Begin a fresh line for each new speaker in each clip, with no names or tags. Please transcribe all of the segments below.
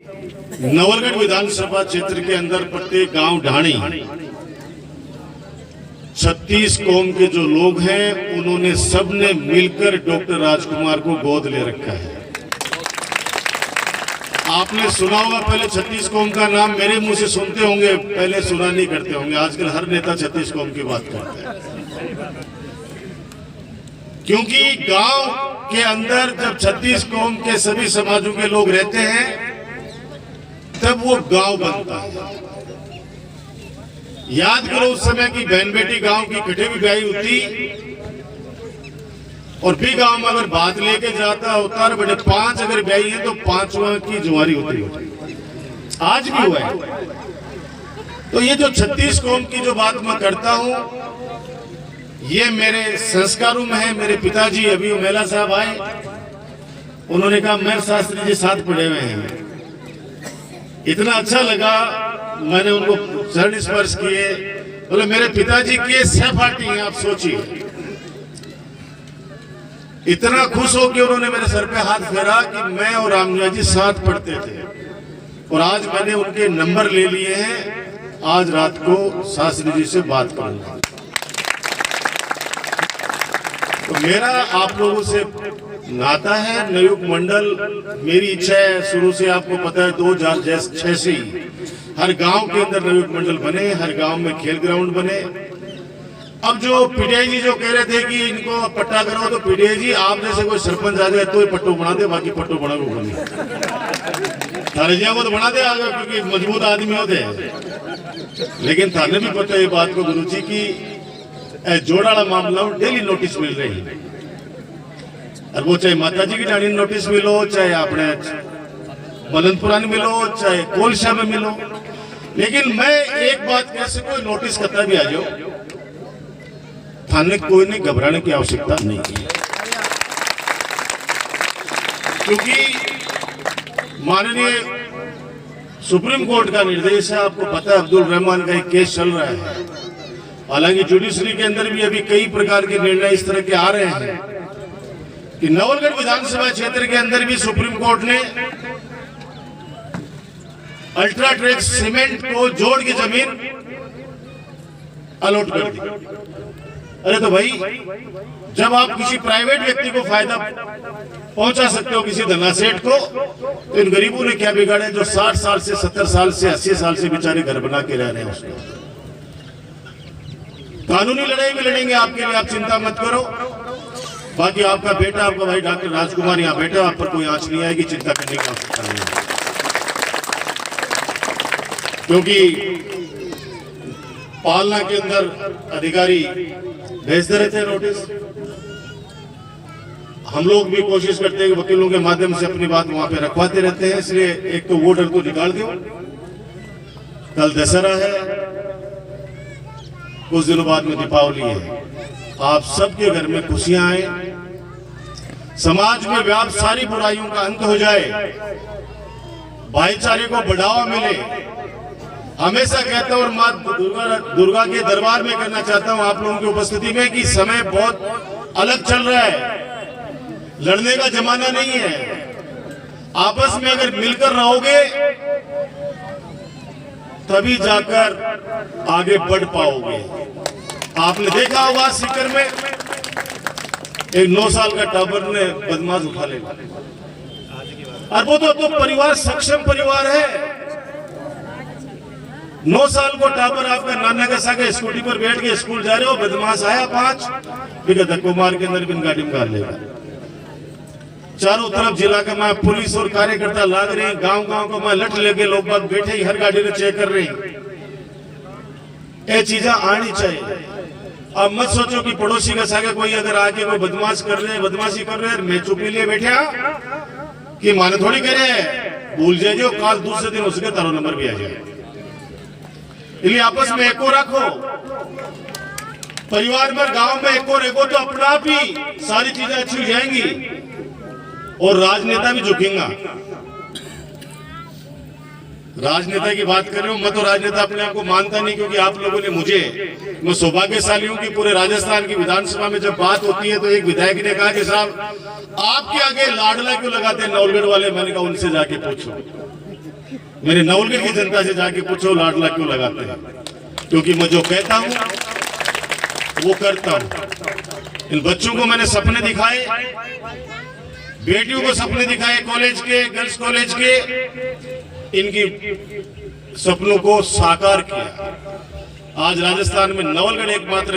नवलगढ़ विधानसभा क्षेत्र के अंदर प्रत्येक गांव ढाणी 36 कौम के जो लोग हैं उन्होंने सबने मिलकर डॉक्टर राजकुमार को गोद ले रखा है। आपने सुना होगा, पहले 36 कौम का नाम मेरे मुंह से सुनते होंगे, पहले सुना नहीं करते होंगे। आजकल हर नेता 36 कौम की बात करता है, क्योंकि गांव के अंदर जब 36 कौम के सभी समाजों के लोग रहते हैं तब वो गांव बनता है। याद करो उस समय की बहन बेटी गांव की इकट्ठे भी ब्याही होती, और भी गांव में अगर बात लेके जाता होता है बड़े 5 अगर ब्याही है तो 5वां की जुआरी होती। आज भी हुआ है। तो ये जो 36 कौम की जो बात मैं करता हूं, ये मेरे संस्कारों में है। मेरे पिताजी अभी उमेला साहब आए, उन्होंने कहा मैं शास्त्री जी साथ पढ़े हुए हैं। इतना अच्छा लगा, मैंने उनको चरण स्पर्श किए, बोले मेरे पिताजी के सहपाठी हैं, आप सोचिए। इतना खुश हो कि उन्होंने मेरे सर पे हाथ फेरा कि मैं और रामनिया जी साथ पढ़ते थे, और आज मैंने उनके नंबर ले लिए हैं। आज रात को शास्त्री जी से बात करूंगा। तो मेरा आप लोगों से नाता है, नवयुग मंडल। मेरी इच्छा है, शुरू से आपको पता है 2006 से ही हर गांव के अंदर नवयुग मंडल बने, हर गांव में खेल ग्राउंड बने। अब जो पीटीआई जी जो कह रहे थे कि इनको पट्टा करो, तो पीटीआई जी आप जैसे कोई सरपंच आ जाए तो ही पट्टो बना दे, बाकी पट्टो बना को बनी थाने को तो बना दे आगे, क्योंकि मजबूत आदमी होते हैं। लेकिन थाने भी पता है ये बात को गुरुजी की जोड़ाड़ा मामला डेली नोटिस मिल रही है, और वो चाहे माता जी की डाणी नोटिस मिलो, चाहे अपने बलंदपुरा में मिलो, चाहे कोलशा में मिलो। लेकिन मैं एक बात कह सकूं, नोटिस करता भी आ जाओ, थाने कोई नहीं घबराने की आवश्यकता नहीं है, क्योंकि माननीय सुप्रीम कोर्ट का निर्देश है। आपको पता है अब्दुल रहमान का एक केस चल रहा है। हालांकि जुडिशरी के अंदर भी अभी कई प्रकार के निर्णय इस तरह के आ रहे हैं कि नवलगढ़ विधानसभा क्षेत्र के अंदर भी सुप्रीम कोर्ट ने अल्ट्राटेक सीमेंट को जोड़ के जमीन अलॉट कर दी। अरे तो भाई, जब आप किसी प्राइवेट व्यक्ति को फायदा पहुंचा सकते हो, किसी धनासेठ को, तो इन गरीबों ने क्या बिगाड़े जो 60 साल से 70 साल से 80 साल से बेचारे घर बना के रह रहे हैं। उसको कानूनी लड़ाई में लड़ेंगे आपके लिए, आप चिंता मत करो। बाकी आपका बेटा, आपका भाई डॉक्टर राजकुमार यहाँ बैठा, आप पर कोई आंच नहीं आएगी, चिंता करने की आवश्यकता नहीं है। क्योंकि पालना के अंदर अधिकारी भेजते रहते हैं नोटिस। हम लोग भी कोशिश करते हैं कि वकीलों के माध्यम से अपनी बात वहां पे रखवाते रहते हैं। इसलिए एक तो वो डर को निकाल दो। कल दशहरा है, कुछ दिनों बाद में दीपावली है। आप सबके घर में खुशियां आए, समाज में व्याप्त सारी बुराइयों का अंत हो जाए, भाईचारे को बढ़ावा मिले। हमेशा कहता हूं और मां दुर्गा के दरबार में करना चाहता हूं आप लोगों की उपस्थिति में कि समय बहुत अलग चल रहा है, लड़ने का जमाना नहीं है। आपस में अगर मिलकर रहोगे तभी जाकर आगे बढ़ पाओगे। आपने देखा होगा सीकर में एक 9 साल का टाबर ने बदमाश उठा लेगा, और वो तो परिवार सक्षम परिवार है। 9 साल को टाबर आपका नाना का सागे स्कूटी पर बैठ के स्कूल जा रहे हो, बदमाश आया 5 धक्को मार के अंदर बिन गाड़ी में गाड़ लेगा। चारों तरफ जिला का मैं पुलिस और कार्यकर्ता लाग रहे हैं, गांव गांव को मैं लट लेके लोग बाग बैठे ही हर गाड़ी में चेक कर रहे हैं। ये चीजें आनी चाहिए। अब मत सोचो कि पड़ोसी का सागे कोई अगर आके कोई बदमाश कर रहे, बदमाशी कर रहे, मैं चुपी लिए बैठे कि माने थोड़ी कह रहे हैं, भूल जाए जो काल दूसरे दिन उसके तारो नंबर भी आ जाए। इसलिए आपस में एको रखो, परिवार में गांव में एको तो अपना आप ही सारी चीजें अच्छी हो जाएंगी, और राजनेता भी झुकेगा। राजनेता की बात कर रहे हो, मैं तो राजनेता अपने आप को मानता नहीं, क्योंकि आप लोगों ने मुझे, मैं सौभाग्यशाली हूं कि पूरे राजस्थान की विधानसभा में जब बात होती है तो एक विधायक ने कहा कि साहब आपके आगे लाडला क्यों लगाते हैं नवलगढ़ वाले। मैंने कहा उनसे जाके पूछो। मेरे नवलगढ़ की जनता से जाके पूछो लाडला क्यों लगाते हैं, क्योंकि मैं जो कहता हूं वो करता हूं। इन बच्चों को मैंने सपने दिखाए, बेटियों को सपने दिखाए, कॉलेज के, गर्ल्स कॉलेज के, इनकी सपनों को साकार किया। आज राजस्थान में नवलगढ़ एकमात्र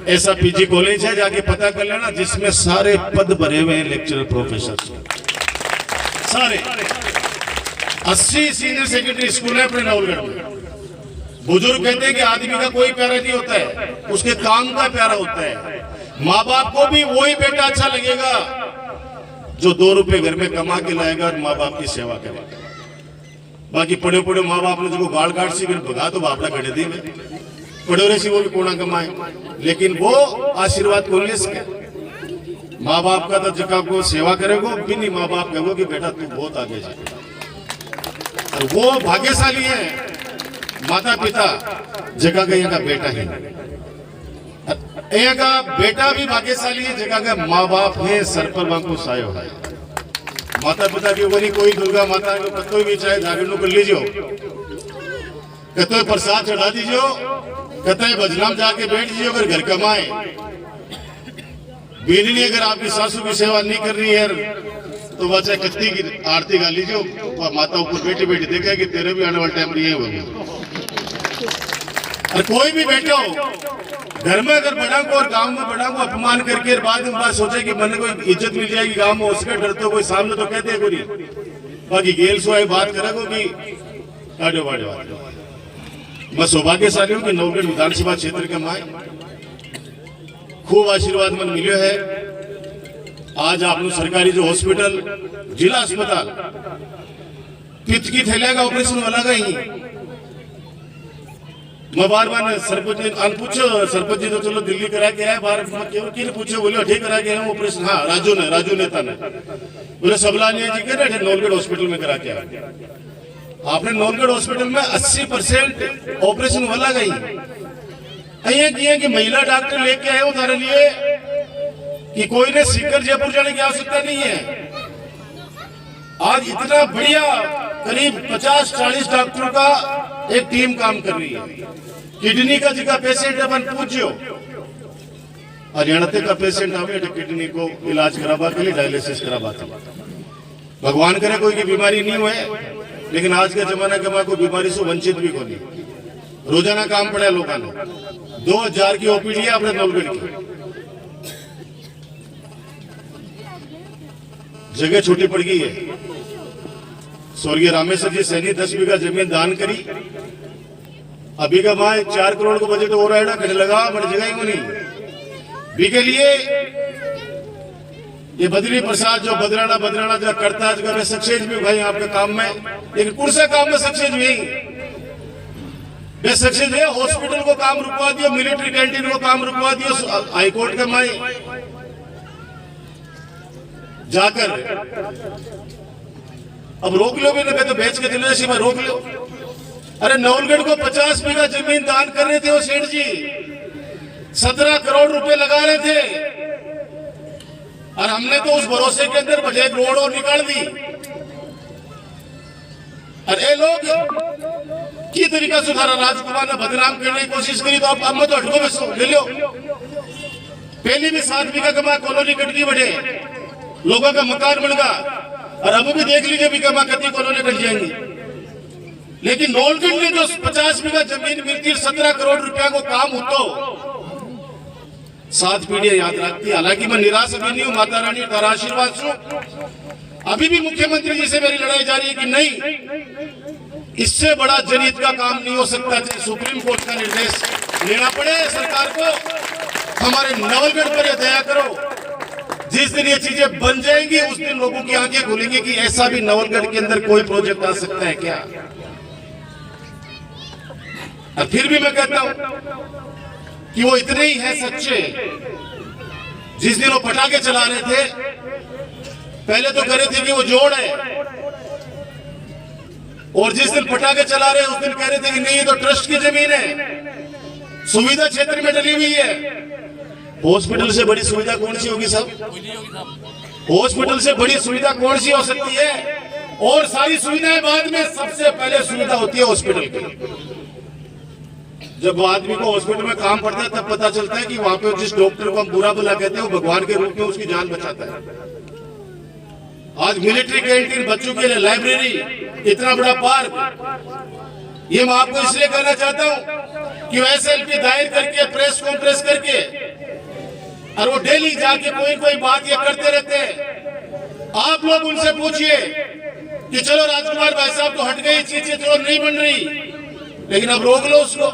ऐसा पीजी कॉलेज है, जाके पता कर लेना, जिसमें सारे पद भरे हुए हैं लेक्चरर प्रोफेसर सारे। 80 सीनियर सेकेंडरी स्कूल है अपने नवलगढ़ में। बुजुर्ग कहते हैं कि आदमी का कोई प्यारा नहीं होता है, उसके काम का प्यारा होता है। माँ बाप को भी वही बेटा अच्छा लगेगा जो 2 रुपए घर में कमा के लाएगा और माँ बाप की सेवा करेगा। बाकी पढ़े पढ़े माँ बाप ने जो गाड़ काट सी भगा तो बापड़ा खड़े दी में पढ़े सी वो भी कोना कमाए, लेकिन वो आशीर्वाद कौन ले सके? माँ बाप का तो जगह को सेवा करेगो, बिनी माँ बाप कहो कि बेटा तू बहुत आगे जा। और वो भाग्यशाली है माता पिता जगह का यहाँ का बेटा है, यहाँ का बेटा भी भाग्यशाली है जगह का माँ बाप है सर पर वांको सायो है। माता पिता के ऊपर ही कोई दुर्गा माता को कतोई भी चाहे जागरण कर लीजिए, कतोई प्रसाद चढ़ा दीजिए, कतई भजनाम जाके बैठ दीजिए। अगर घर कमाए बीनी अगर आपकी सासू की सेवा नहीं कर रही है तो बच्चे कत्ती की आरती गा लीजिए, माता ऊपर बैठी बैठी देखा कि तेरे भी आने वाले टाइम ये होगी। और कोई भी बैठे हो घर में अगर बड़ा को और गांव में बड़ा को अपमान करके बाद में बात सोचे कि मन को इज्जत मिल जाएगी गांव में, उसका डर तो कोई सामने तो कहते हैं कोई। बाकी गेल सो बात करेगो कि आडो बाडो। मैं सौभाग्यशाली हूँ कि नवलगढ़ विधानसभा क्षेत्र के माए खूब आशीर्वाद मन मिले है। आज आपने सरकारी जो हॉस्पिटल, जिला अस्पताल, पित्त की थैलिया का ऑपरेशन वाला का ही मैं बार सरपंच ने पूछो, सरपंच जी तो चलो दिल्ली करा के आए, बार क्यों पूछे, बोले ठीक करा के आए ऑपरेशन। हाँ राजू नेता ने बोले सबलानिया जी के नवलगढ़ हॉस्पिटल में करा के आए। आपने नवलगढ़ हॉस्पिटल में 80% ऑपरेशन वाला गई किया कि महिला डॉक्टर लेके आए उधार लिए कि कोई ने सीकर जयपुर जाने की आवश्यकता नहीं है। आज इतना बढ़िया करीब 50-40 डॉक्टरों का एक टीम काम कर रही है। किडनी का जगह पेशेंट अपन पूछो, हरियाणा का पेशेंट हमें किडनी को इलाज करावा के लिए डायलिसिस करावा। भगवान करे कोई की बीमारी नहीं हुए, लेकिन आज के जमाने के कोई बीमारी से वंचित भी को नहीं। रोजाना काम पड़े लोगों ने 2000 की ओपीडी है अपने नवलगढ़ की। जगह छोटी पड़ गई है। स्वर्गीय रामेश्वर जी सैनी 10 बीघा जमीन दान करी, अभी का माए 4 करोड़ को बजट हो रहा है ना, खड़े लगा बड़ी जगह ही नहीं भी के लिए। ये बद्री प्रसाद जो बदराना जो करता है, मैं सक्सेस भी भाई आपके काम में, लेकिन कौन सा काम में सक्सेस भी सक्सेस है? हॉस्पिटल को काम रुकवा दियो, मिलिट्री कैंटीन को काम रुकवा दियो, हाईकोर्ट के माई जाकर अब रोक लो भी ना, तो बेच के चले जाए रोक लो। अरे नवलगढ़ को 50 बीघा जमीन दान कर रहे थे वो सेठ जी, 17 करोड़ रुपए लगा रहे थे, और हमने तो उस भरोसे के अंदर बजाय रोड और निकाल दी। अरे लोग की तरीका सुधारा, राजकुमार ने बदनाम करने की कोशिश करी, तो अब मैं तो हटको में ले लो। पहले भी 7 बीघा कमा कॉलोनी कटकी बढ़े, लोगों का मकान बन गया, और अब भी देख लीजिए बीघा कती कॉलोनी कट जाएंगी। लेकिन नवलगढ़ ने जो 50 बीघा जमीन मिलती 17 करोड़ रुपया को काम होतो, 7 पीढ़ियां याद रखती। हालांकि मैं निराश भी नहीं हूं, माता रानी तारा आशीर्वाद सु। अभी भी मुख्यमंत्री जी से मेरी लड़ाई जारी है कि नहीं, इससे बड़ा जनहित का काम नहीं हो सकता। चाहे सुप्रीम कोर्ट का निर्देश लेना पड़े सरकार को, हमारे नवलगढ़ पर दया करो। जिस दिन ये चीजें बन जाएंगी उस दिन लोगों की आंखें खुलेंगी कि ऐसा भी नवलगढ़ के अंदर कोई प्रोजेक्ट आ सकता है क्या। और फिर भी मैं कहता हूं कि वो इतने ही है सच्चे। जिस दिन वो पटाखे चला रहे थे, पहले तो कह रहे थे कि वो जोड़ है, और जिस दिन पटाखे चला रहे उस दिन कह रहे थे कि नहीं ये तो ट्रस्ट की जमीन है, सुविधा क्षेत्र में डली हुई है। हॉस्पिटल से बड़ी सुविधा कौन सी होगी साहब? हॉस्पिटल से बड़ी सुविधा कौन सी हो सकती है? और सारी सुविधाएं बाद में, सबसे पहले सुविधा होती है हॉस्पिटल की। जब आदमी को हॉस्पिटल में काम पड़ता है तब पता चलता है कि वहां पे जिस डॉक्टर को हम बुरा भला कहते हैं वो भगवान के रूप में उसकी जान बचाता है। आज मिलिट्री कैंटीन, बच्चों के लिए लाइब्रेरी, इतना बड़ा पार्क, ये मैं आपको इसलिए कहना चाहता हूं कि एसएलपी दायर करके, प्रेस कॉन्फ्रेंस करके, और वो डेली जाके कोई बात ये करते रहते हैं। आप लोग उनसे पूछिए कि चलो राजकुमार भाई साहब तो हट गई चीजें, चलो नहीं बन रही, लेकिन अब रोक लो उसको,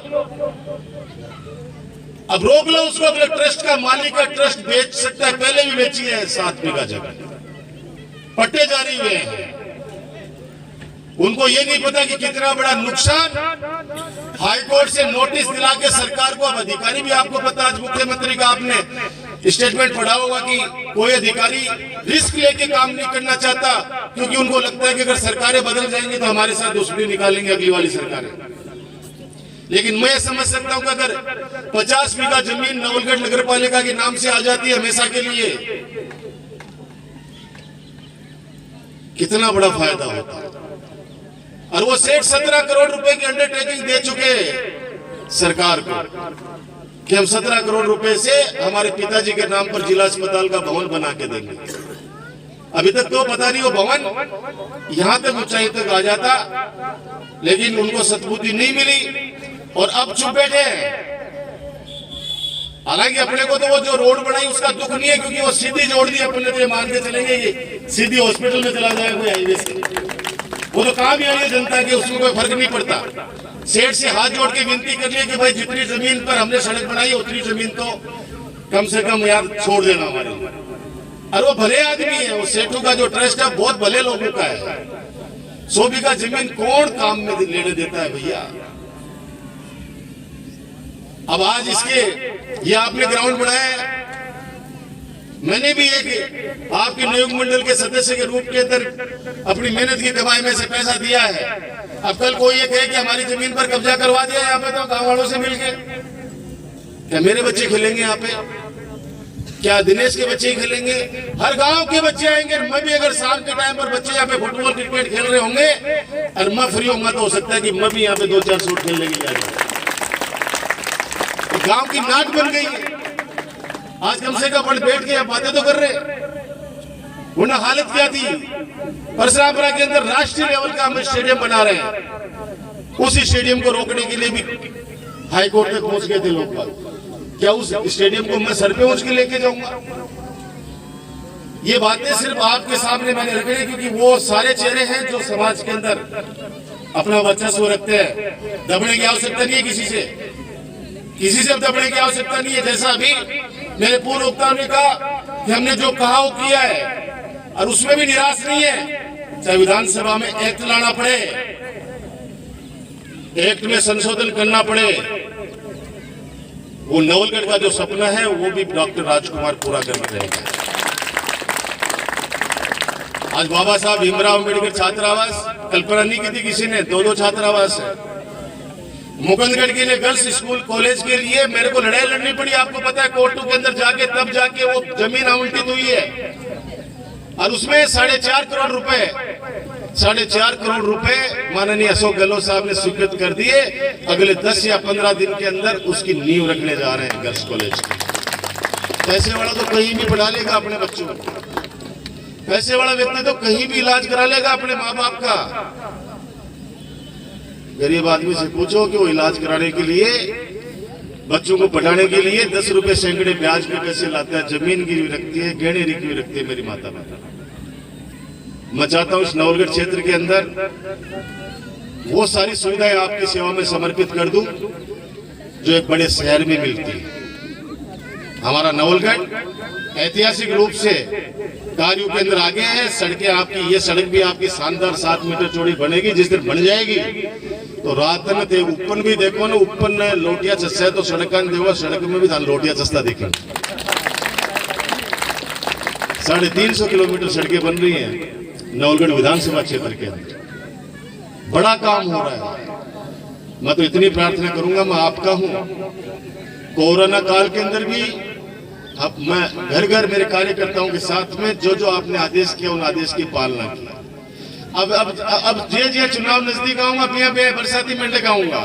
अब रोक लो उसको। अगले ट्रस्ट का मालिक है, ट्रस्ट बेच सकता है, पहले भी बेची है 7 बीघा जगह, पट्टे जारी हुए हैं। उनको ये नहीं पता कि कितना बड़ा नुकसान हाईकोर्ट से नोटिस दिला के सरकार को, अब अधिकारी भी आपको पता, आज मुख्यमंत्री का आपने स्टेटमेंट पढ़ा होगा कि कोई अधिकारी रिस्क लेके काम नहीं करना चाहता, क्योंकि उनको लगता है कि अगर सरकारें बदल जाएंगी तो हमारे साथ दुश्मनी निकालेंगे अगली वाली सरकारें। लेकिन मैं समझ सकता हूं कि अगर 50 बीघा जमीन नवलगढ़ नगर पालिका के नाम से आ जाती है हमेशा के लिए, कितना बड़ा फायदा होता है। और वो सेठ 17 करोड़ रुपए की अंडरटेकिंग दे चुके सरकार को कि हम 17 करोड़ रुपए से हमारे पिताजी के नाम पर जिला अस्पताल का भवन बना के देंगे। अभी तक तो पता नहीं वो भवन यहां तक ऊंचाई तक आ जाता, लेकिन उनको सद्बुद्धि नहीं मिली और अब चुप बैठे हैं। हालांकि अपने को तो वो जो रोड बनाई उसका दुख नहीं है, क्योंकि वो सीधी जोड़ दी, अपने तो ये मान के चलेंगे ये सीधी हॉस्पिटल में चला जाएगा कोई हाईवे से, वो तो काम ही है जनता के, उसमें कोई फर्क नहीं पड़ता। सेठ से हाथ जोड़ के विनती कर लिया कि भाई जितनी जमीन पर हमने सड़क बनाई उतनी जमीन तो कम से कम यार छोड़ देना हमारे। और वो भले आदमी है, वो सेठों का जो ट्रस्ट है बहुत भले लोगों का है। 100 बीघा जमीन कौन काम में लेने देता है भैया। अब आज इसके ये आपने ग्राउंड बनाया है, मैंने भी एक आपके नियोग मंडल के सदस्य के रूप के अंदर अपनी मेहनत की कमाई में से पैसा दिया है। अब कल कोई ये कहे कि हमारी जमीन पर कब्जा करवा दिया यहाँ पे, तो गांव वालों से मिलके क्या मेरे बच्चे खेलेंगे यहाँ पे? क्या दिनेश के बच्चे ही खेलेंगे? हर गांव के बच्चे आएंगे। मैं भी अगर शाम के टाइम पर बच्चे यहाँ पे फुटबॉल क्रिकेट खेल रहे होंगे और मैं फ्री होऊंगा तो हो सकता है कि मैं भी यहाँ पे 2-4 शॉट खेलने के लिए आ जाऊँ। गांव की नाट बन गई है। आज कम से कम बैठ के बातें तो कर रहे, वरना हालत क्या थी। परशुरामपुरा के अंदर राष्ट्रीय लेवल का हम स्टेडियम बना रहे हैं, उसी स्टेडियम को रोकने के लिए भी हाई कोर्ट तक पहुंच गए थे लोग। क्या उस स्टेडियम को मैं सर पे ऊंच के लेके जाऊंगा? ये बातें सिर्फ आपके सामने मैंने रखी है, क्योंकि वो सारे चेहरे हैं जो समाज के अंदर अपना वर्चस्व रखते हैं। दबने की आवश्यकता नहीं है किसी से दबने की आवश्यकता नहीं है। जैसा अभी मेरे पूर्व वक्ताओं ने कहा कि हमने जो कहा वो किया है, और उसमें भी निराश नहीं है। चाहे विधानसभा में एक्ट लाना पड़े, एक्ट में संशोधन करना पड़े, वो नवलगढ़ का जो सपना है वो भी डॉक्टर राजकुमार पूरा करके रहेगा। आज बाबा साहब भीमराव अम्बेडकर छात्रावास कल्पना नहीं की थी किसी ने, 2 छात्रावास है। मुकुंदगढ़ के लिए गर्ल्स स्कूल कॉलेज के लिए मेरे को लड़ाई लड़नी पड़ी, आपको पता है, कोर्टों के अंदर जाके तब जाके वो जमीन आवंटित हुई है। और उसमें 4.5 करोड़ रुपए 4.5 करोड़ रुपए माननीय अशोक गहलोत साहब ने स्वीकृत कर दिए। अगले 10 या 15 दिन के अंदर उसकी नींव रखने जा रहे हैं गर्ल्स कॉलेज की। पैसे वाला तो कहीं भी पढ़ा लेगा अपने बच्चों को, पैसे वाला व्यक्ति तो कहीं भी इलाज करा लेगा अपने माँ बाप का। गरीब आदमी से पूछो कि वो इलाज कराने के लिए, बच्चों को पढ़ाने के लिए 10 रुपए सैकड़े ब्याज पे पैसे लाता है, जमीन गिरवी रखती है, गहने गिरवी रखती है मेरी माता पिता। मैं चाहता हूं इस नवलगढ़ क्षेत्र के अंदर वो सारी सुविधाएं आपकी सेवा में समर्पित कर दूं जो एक बड़े शहर में मिलती है। हमारा नवलगढ़ ऐतिहासिक रूप से कार्यों के अंदर आगे है। सड़कें आपकी, ये सड़क भी आपकी शानदार 7 मीटर चौड़ी बनेगी। जिस दिन बन जाएगी तो रात में थे उपन भी देखो ना, उपन लोटिया चस्सा है तो सड़क देखो, सड़क में भी लोटिया चस्ता देखेंगे। 350 किलोमीटर सड़कें बन रही हैं नवलगढ़ विधानसभा क्षेत्र के अंदर। बड़ा काम हो रहा है। मैं तो इतनी प्रार्थना करूंगा, मैं आपका हूं। कोरोना काल के अंदर भी अब मैं घर घर मेरे कार्यकर्ताओं के साथ में जो आपने आदेश किया उन आदेश की पालना की। अब जे चुनाव नजदीक आऊंगा पिया पे बरसाती मेंढक आऊंगा।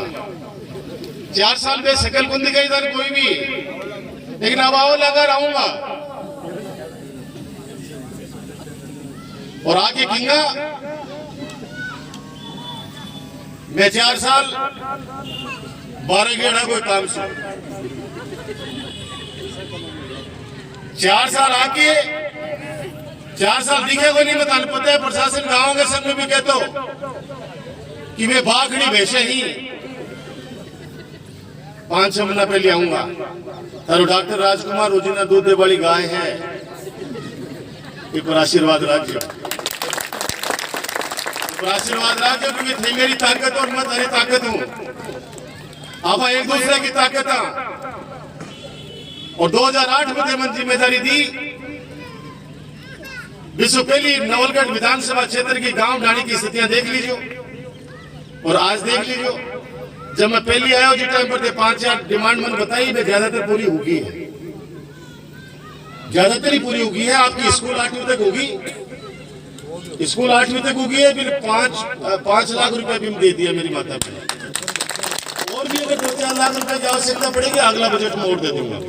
4 साल में शकल को दिखाई इधर कोई भी, लेकिन अब आओ लगा रहूंगा और आगे किंगा मैं 4 साल 12 गेड़ा कोई काम से 4 साल आके 4 साल दिखे को नहीं बता पता है प्रशासन गाँव के सब में भी कहते हो कि मैं भागड़ी वैसे ही 5-6 महीना पहले आऊंगा तारो डॉक्टर राजकुमार रोजीना दूध दे वाली गाय है एक आशीर्वाद राज्य आशीर्वाद राज्य क्योंकि थी मेरी ताकत और मैं तेरी ताकत हूं अब एक दूसरे की ताकत और 2008 में मन जिम्मेदारी दी विश्व पहली नवलगढ़ विधानसभा क्षेत्र की गांव ढाणी की स्थितियां देख लीजिए और आज देख लीजिए। जब मैं पहली आया जिस टाइम पर 5-4 डिमांड मैंने बताई मैं ज्यादातर पूरी होगी है, ज्यादातर ही पूरी होगी है। आपकी स्कूल 8वीं तक होगी, स्कूल 8वीं तक होगी है। फिर 5 लाख रुपए भी दे दिया मेरी माता पे और भी अगर 2-4 लाख रुपए की आवश्यकता पड़ेगी अगला बजट में और दे दूंगा।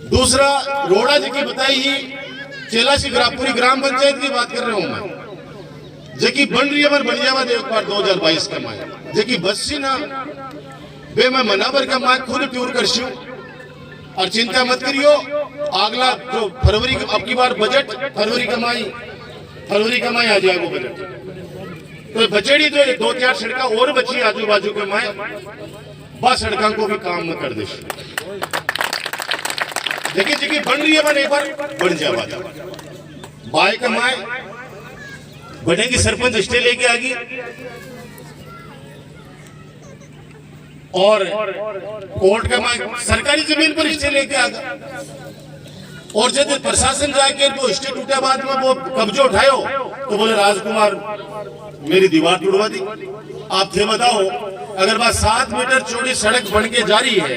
दूसरा रोड़ा जी की बताई ही चेलासी पूरी ग्राम पंचायत की बात कर रहा हूं मैं जेकी बन रही है बढ़िया एक बार 2022 का माए जेकी बस्सी ना बे मैं मनाबर का माए खुद टूर कर और चिंता मत करियो अगला जो फरवरी अब की बार बजट फरवरी कमाई आ जाएगा बजट तो बचेड़ी तो 2-4 सड़क और बची आजू बाजू के माए बस सड़कों को भी काम न कर दे देखिए जगह बन रही है मन एक बार बन जावा बाय कमाए बढ़ेगी सरपंच स्टे लेके आ गई और कोर्ट का सरकारी जमीन पर स्टे लेके आ गया और जब प्रशासन जाके वो स्टे टूटे बाद में वो कब्जे उठायो तो बोले राजकुमार मेरी दीवार तोड़वा दी। आप थे बताओ अगर बात 7 मीटर चौड़ी सड़क बन के जा रही है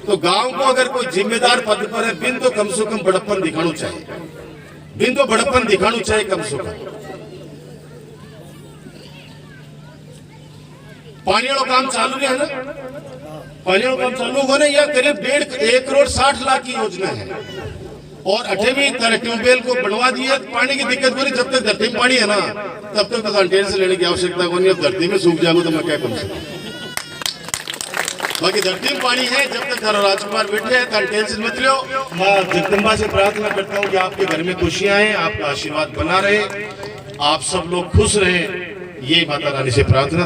तो गांव को अगर कोई जिम्मेदार पद पर है बिन तो कम से कम बड़प्पन दिखाना चाहिए, बिन तो बड़प्पन दिखाना चाहिए कम से कम। पानी वाला काम चालू है ना, पानी वाला काम चालू होगा ना, यह करीब 1 करोड़ 60 लाख की योजना है और 8वीं ट्यूबवेल को बनवा दिया। पानी की दिक्कत को नहीं, जब तक धरती में पानी है ना तब तक तो कंटेनर से लेने की आवश्यकता को नहीं। अब धरती में सूख जाएगा तो मैं क्या कर सकता, बाकी धरती में पानी है। जब तक राजकुमार बैठे हैं कल टेंशन मत लो। मैं जगदम्बा से प्रार्थना करता हूँ कि आपके घर में खुशियां आए, आपका आशीर्वाद बना रहे, आप सब लोग खुश रहे, ये माता रानी से प्रार्थना।